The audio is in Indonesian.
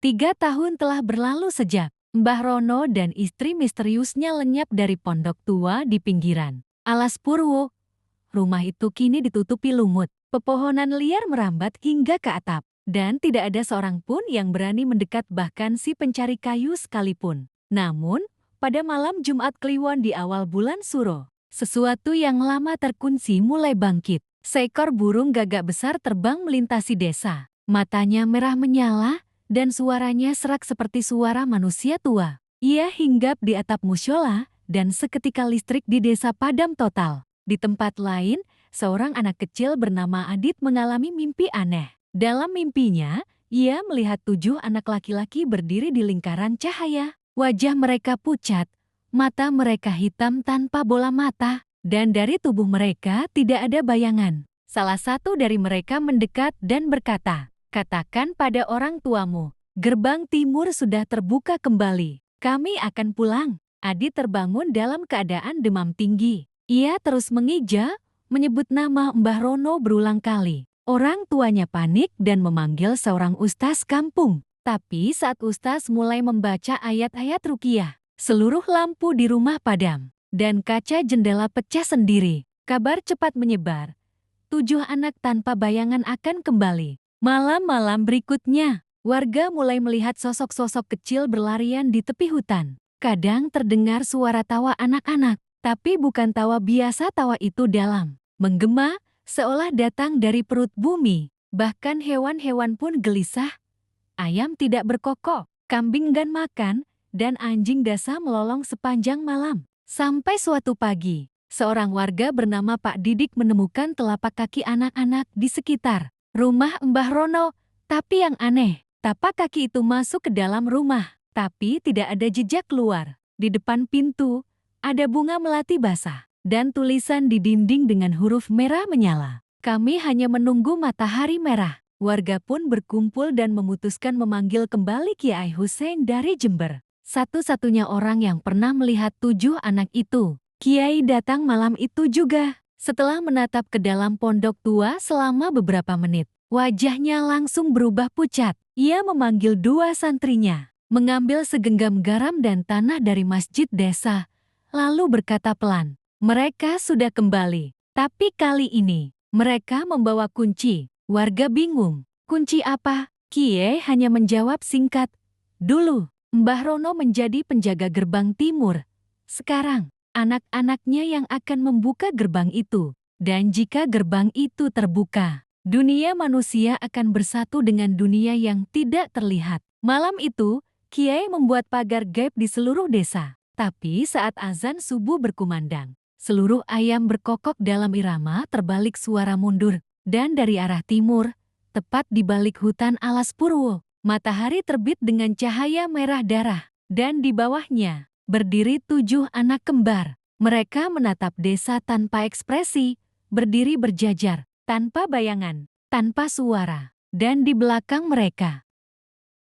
3 tahun telah berlalu sejak Mbah Rono dan istri misteriusnya lenyap dari pondok tua di pinggiran Alas Purwo. Rumah itu kini ditutupi lumut. Pepohonan liar merambat hingga ke atap. Dan tidak ada seorang pun yang berani mendekat, bahkan si pencari kayu sekalipun. Namun, pada malam Jumat Kliwon di awal bulan Suro, sesuatu yang lama terkunci mulai bangkit. Seekor burung gagak besar terbang melintasi desa. Matanya merah menyala, dan suaranya serak seperti suara manusia tua. Ia hinggap di atap musyola, dan seketika listrik di desa padam total. Di tempat lain, seorang anak kecil bernama Adit mengalami mimpi aneh. Dalam mimpinya, ia melihat 7 anak laki-laki berdiri di lingkaran cahaya. Wajah mereka pucat, mata mereka hitam tanpa bola mata, dan dari tubuh mereka tidak ada bayangan. Salah satu dari mereka mendekat dan berkata, "Katakan pada orang tuamu, gerbang timur sudah terbuka kembali. Kami akan pulang." Adit terbangun dalam keadaan demam tinggi. Ia terus menghija, menyebut nama Mbah Rono berulang kali. Orang tuanya panik dan memanggil seorang ustaz kampung. Tapi saat ustaz mulai membaca ayat-ayat ruqyah, seluruh lampu di rumah padam, dan kaca jendela pecah sendiri. Kabar cepat menyebar. 7 anak tanpa bayangan akan kembali. Malam-malam berikutnya, warga mulai melihat sosok-sosok kecil berlarian di tepi hutan. Kadang terdengar suara tawa anak-anak, tapi bukan tawa biasa. Tawa itu dalam, menggema, seolah datang dari perut bumi. Bahkan hewan-hewan pun gelisah. Ayam tidak berkokok, kambing enggan makan, dan anjing desa melolong sepanjang malam. Sampai suatu pagi, seorang warga bernama Pak Didik menemukan telapak kaki anak-anak di sekitar rumah Mbah Rono. Tapi yang aneh, tapak kaki itu masuk ke dalam rumah, tapi tidak ada jejak keluar. Di depan pintu, ada bunga melati basah, dan tulisan di dinding dengan huruf merah menyala. "Kami hanya menunggu matahari merah." Warga pun berkumpul dan memutuskan memanggil kembali Kiai Hussein dari Jember. Satu-satunya orang yang pernah melihat 7 anak itu. Kiai datang malam itu juga. Setelah menatap ke dalam pondok tua selama beberapa menit, wajahnya langsung berubah pucat. Ia memanggil 2 santrinya, mengambil segenggam garam dan tanah dari masjid desa, lalu berkata pelan, "Mereka sudah kembali, tapi kali ini mereka membawa kunci." Warga bingung, "Kunci apa?" Kiai hanya menjawab singkat, "Dulu, Mbah Rono menjadi penjaga gerbang timur. Sekarang, anak-anaknya yang akan membuka gerbang itu. Dan jika gerbang itu terbuka, dunia manusia akan bersatu dengan dunia yang tidak terlihat." Malam itu, Kiai membuat pagar gaib di seluruh desa. Tapi saat azan subuh berkumandang, seluruh ayam berkokok dalam irama terbalik suara mundur. Dan dari arah timur, tepat di balik hutan Alas Purwo, matahari terbit dengan cahaya merah darah. Dan di bawahnya, berdiri 7 anak kembar. Mereka menatap desa tanpa ekspresi, berdiri berjajar, tanpa bayangan, tanpa suara. Dan di belakang mereka,